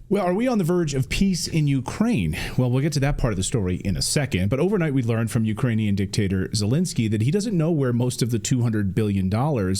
Well, are we on the verge of peace in Ukraine? Well, we'll get to that part of the story in a second. But overnight, we learned from Ukrainian dictator Zelensky that he doesn't know where most of the $200 billion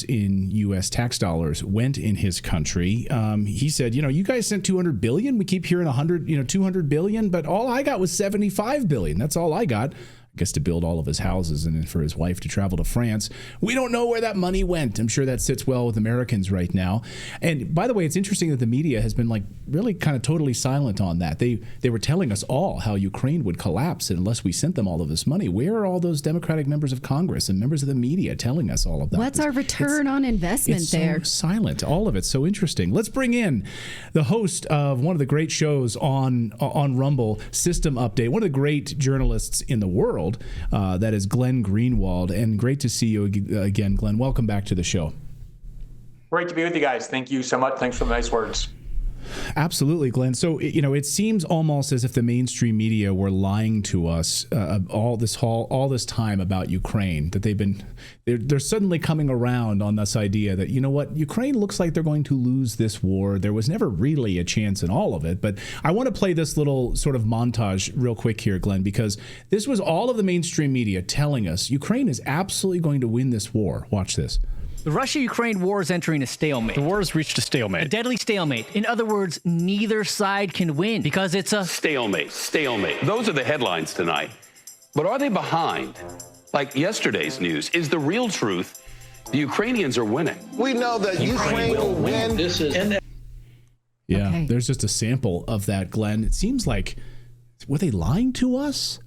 in U.S. tax dollars went in his country. He said, you guys sent $200 billion. We keep hearing $200 billion, but all I got was $75 billion. That's all I got. I guess to build all of his houses and for his wife to travel to France. We don't know where that money went. I'm sure that sits well with Americans right now. And by the way, it's interesting that the media has been really kind of totally silent on that. They were telling us all how Ukraine would collapse unless we sent them all of this money. Where are all those Democratic members of Congress and members of the media telling us all of that? What's our return on investment there? It's so silent. All of it's so interesting. Let's bring in the host of one of the great shows on Rumble, System Update, one of the great journalists in the world. That is Glenn Greenwald, and great to see you again, Glenn. Welcome back to the show. Great to be with you guys. Thank you so much. Thanks for the nice words. Absolutely, Glenn. So, it seems almost as if the mainstream media were lying to us all this time about Ukraine, that they're suddenly coming around on this idea that, Ukraine looks like they're going to lose this war. There was never really a chance in all of it. But I want to play this little sort of montage real quick here, Glenn, because this was all of the mainstream media telling us Ukraine is absolutely going to win this war. Watch this. The Russia-Ukraine war is entering a stalemate. The war has reached a stalemate. A deadly stalemate. In other words, neither side can win because it's a stalemate. Stalemate. Those are the headlines tonight. But are they behind? Like yesterday's news, is the real truth the Ukrainians are winning? We know that Ukraine will win. This is... Yeah, okay. There's just a sample of that, Glenn. It seems like, were they lying to us?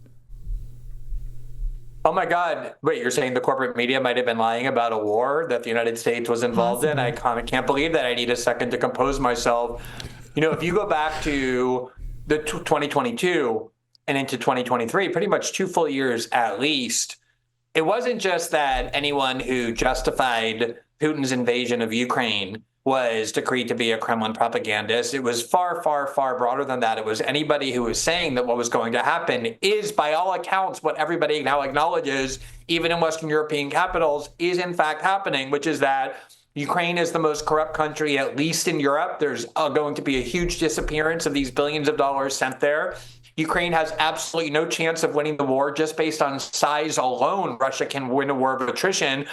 Oh my God. Wait, you're saying the corporate media might have been lying about a war that the United States was involved in? I can't believe that. I need a second to compose myself. If you go back to the 2022 and into 2023, pretty much 2 full years at least, it wasn't just that anyone who justified Putin's invasion of Ukraine was decreed to be a Kremlin propagandist. It was far, far, far broader than that. It was anybody who was saying that what was going to happen is, by all accounts, what everybody now acknowledges, even in Western European capitals, is in fact happening, which is that Ukraine is the most corrupt country, at least in Europe. There's going to be a huge disappearance of these billions of dollars sent there. Ukraine has absolutely no chance of winning the war just based on size alone. Russia can win a war of attrition.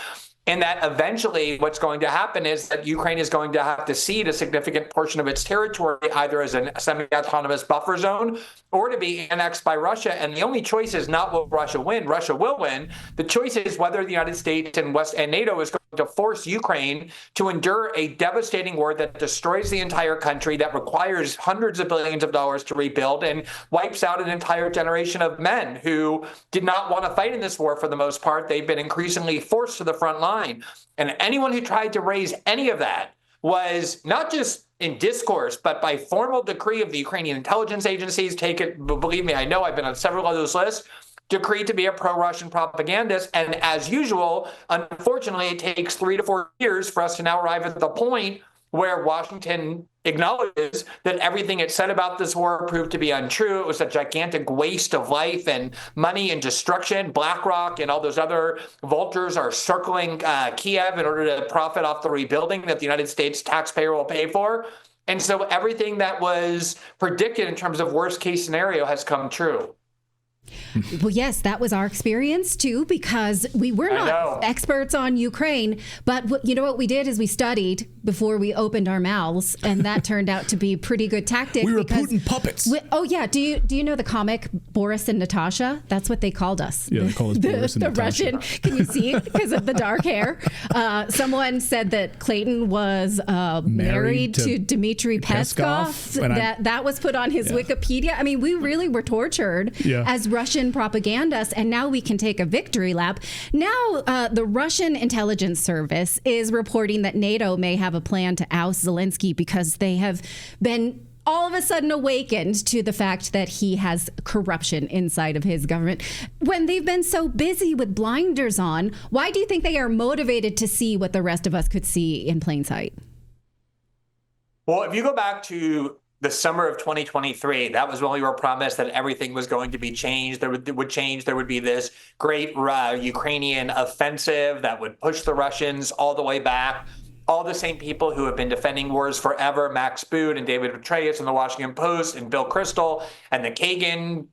And that eventually what's going to happen is that Ukraine is going to have to cede a significant portion of its territory, either as a semi-autonomous buffer zone or to be annexed by Russia. And the only choice is not will Russia win. Russia will win. The choice is whether the United States and NATO is going to force Ukraine to endure a devastating war that destroys the entire country, that requires hundreds of billions of dollars to rebuild and wipes out an entire generation of men who did not want to fight in this war for the most part. They've been increasingly forced to the front line. And anyone who tried to raise any of that was not just in discourse, but by formal decree of the Ukrainian intelligence agencies, believe me, I know I've been on several of those lists, decreed to be a pro-Russian propagandist. And as usual, unfortunately, it takes 3 to 4 years for us to now arrive at the point where Washington acknowledges that everything it said about this war proved to be untrue. It was a gigantic waste of life and money and destruction. BlackRock and all those other vultures are circling Kiev in order to profit off the rebuilding that the United States taxpayer will pay for. And so everything that was predicted in terms of worst case scenario has come true. Well, yes, that was our experience, too, because we were not experts on Ukraine. But you know what we did is we studied before we opened our mouths. And that turned out to be a pretty good tactic. We were Putin puppets. Oh, yeah. Do you know the comic Boris and Natasha? That's what they called us. Yeah, they call us Boris and Natasha. The Russian. Can you see it? Because of the dark hair. Someone said that Clayton was married to Dmitry Peskov. That was put on his Wikipedia. I mean, we really were tortured as Russian propagandists, and now we can take a victory lap. Now, the Russian intelligence service is reporting that NATO may have a plan to oust Zelensky because they have been all of a sudden awakened to the fact that he has corruption inside of his government. When they've been so busy with blinders on, why do you think they are motivated to see what the rest of us could see in plain sight? Well, if you go back to the summer of 2023, that was when we were promised that everything was going to be changed. There would change. There would be this great Ukrainian offensive that would push the Russians all the way back. all the same people who have been defending wars forever, Max Boot and David Petraeus and the Washington Post and Bill Kristol and the Kagan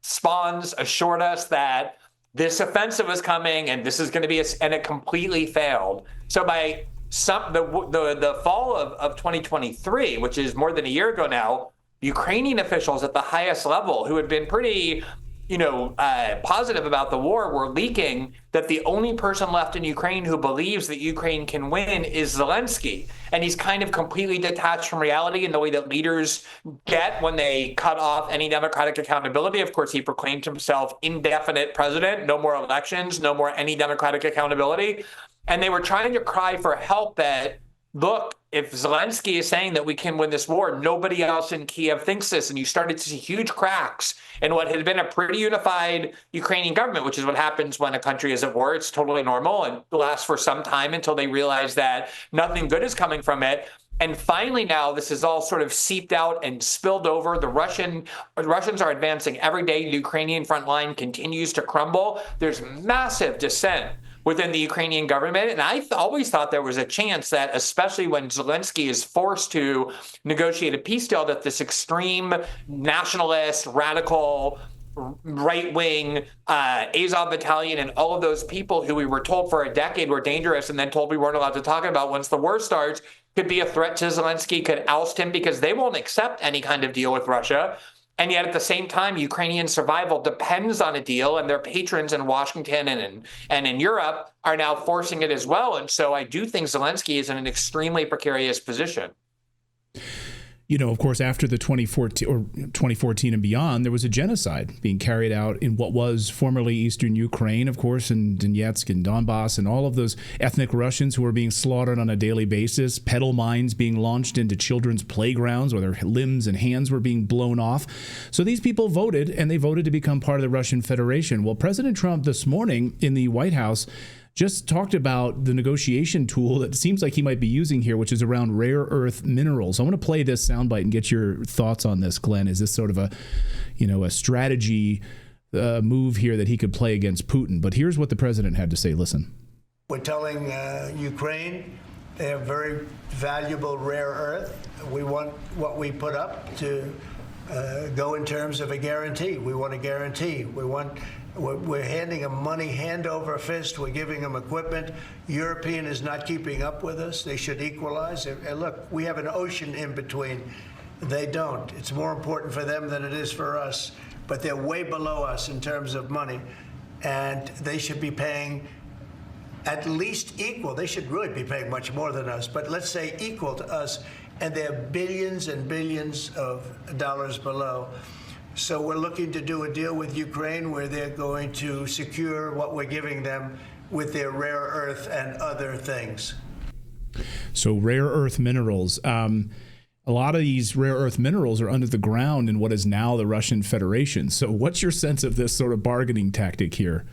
spawns assured us that this offensive was coming and this is going to be, and it completely failed. So by the fall of 2023, which is more than a year ago now, Ukrainian officials at the highest level who had been pretty positive about the war were leaking that the only person left in Ukraine who believes that Ukraine can win is Zelensky. And he's kind of completely detached from reality in the way that leaders get when they cut off any democratic accountability. Of course, he proclaimed himself indefinite president, no more elections, no more any democratic accountability. And they were trying to cry for help that, look, if Zelensky is saying that we can win this war, nobody else in Kiev thinks this. And you started to see huge cracks in what had been a pretty unified Ukrainian government, which is what happens when a country is at war. It's totally normal and lasts for some time until they realize that nothing good is coming from it. And finally now, this is all sort of seeped out and spilled over. The Russians are advancing every day. The Ukrainian front line continues to crumble. There's massive dissent within the Ukrainian government. And I always thought there was a chance that, especially when Zelensky is forced to negotiate a peace deal, that this extreme nationalist, radical, right-wing Azov battalion and all of those people who we were told for a decade were dangerous and then told we weren't allowed to talk about once the war starts could be a threat to Zelensky, could oust him because they won't accept any kind of deal with Russia. And yet at the same time, Ukrainian survival depends on a deal, and their patrons in Washington and in Europe are now forcing it as well. And so I do think Zelensky is in an extremely precarious position. You know, of course, after the 2014 and beyond, there was a genocide being carried out in what was formerly Eastern Ukraine, of course, and Donetsk and Donbass and all of those ethnic Russians who were being slaughtered on a daily basis, pedal mines being launched into children's playgrounds where their limbs and hands were being blown off. So these people voted, and they voted to become part of the Russian Federation. Well, President Trump this morning in the White House just talked about the negotiation tool that seems like he might be using here, which is around rare earth minerals. I want to play this soundbite and get your thoughts on this, Glenn. Is this sort of a strategy move here that he could play against Putin? But here's what the president had to say. Listen. We're telling Ukraine they have very valuable rare earth. We want what we put up to go in terms of a guarantee. We want a guarantee. We're handing them money hand over fist. We're giving them equipment. European is not keeping up with us. They should equalize. And look, we have an ocean in between. They don't. It's more important for them than it is for us. But they're way below us in terms of money. And they should be paying at least equal. They should really be paying much more than us. But let's say equal to us. And they're billions and billions of dollars below. So we're looking to do a deal with Ukraine where they're going to secure what we're giving them with their rare earth and other things. So rare earth minerals. A lot of these rare earth minerals are under the ground in what is now the Russian Federation. So what's your sense of this sort of bargaining tactic here?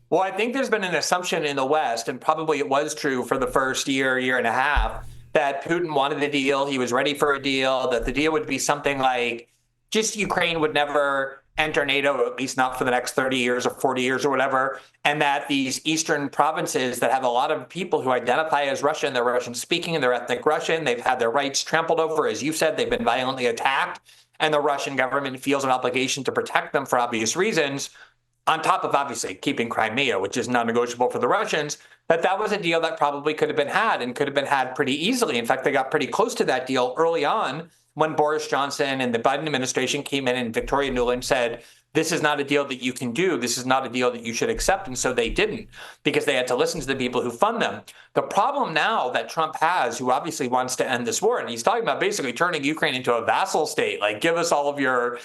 Well, I think there's been an assumption in the West, and probably it was true for the first year and a half, that Putin wanted a deal, he was ready for a deal, that the deal would be something like just Ukraine would never enter NATO, at least not for the next 30 years or 40 years or whatever, and that these eastern provinces that have a lot of people who identify as Russian, they're Russian-speaking and they're ethnic Russian, they've had their rights trampled over, as you said, they've been violently attacked, and the Russian government feels an obligation to protect them for obvious reasons, on top of obviously keeping Crimea, which is non-negotiable for the Russians, that was a deal that probably could have been had and could have been had pretty easily. In fact, they got pretty close to that deal early on when Boris Johnson and the Biden administration came in and Victoria Nuland said, this is not a deal that you can do. This is not a deal that you should accept. And so they didn't, because they had to listen to the people who fund them. The problem now that Trump has, who obviously wants to end this war, and he's talking about basically turning Ukraine into a vassal state, like give us all of your,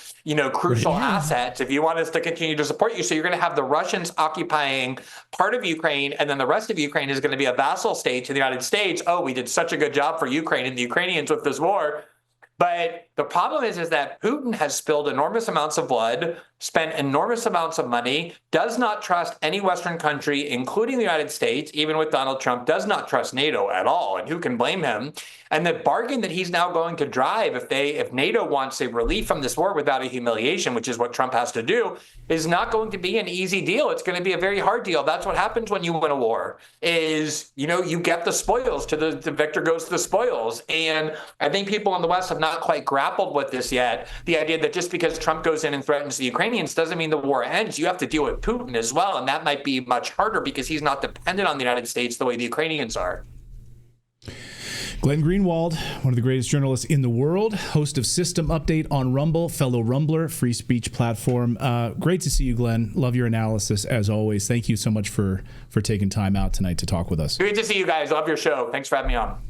crucial assets if you want us to continue to support you. So you're going to have the Russians occupying part of Ukraine, and then the rest of Ukraine is going to be a vassal state to the United States. Oh, we did such a good job for Ukraine and the Ukrainians with this war. But the problem is that Putin has spilled enormous amounts of blood, spent enormous amounts of money, does not trust any Western country, including the United States, even with Donald Trump, does not trust NATO at all. And who can blame him? And the bargain that he's now going to drive, if NATO wants a relief from this war without a humiliation, which is what Trump has to do, is not going to be an easy deal. It's going to be a very hard deal. That's what happens when you win a war, is, you get the spoils. The victor goes to the spoils. And I think people in the West have not quite grappled with this yet. The idea that just because Trump goes in and threatens the Ukrainians doesn't mean the war ends. You have to deal with Putin as well. And that might be much harder because he's not dependent on the United States the way the Ukrainians are. Glenn Greenwald, one of the greatest journalists in the world, host of System Update on Rumble, fellow Rumbler, free speech platform. Great to see you, Glenn. Love your analysis, as always. Thank you so much for taking time out tonight to talk with us. Great to see you guys. Love your show. Thanks for having me on.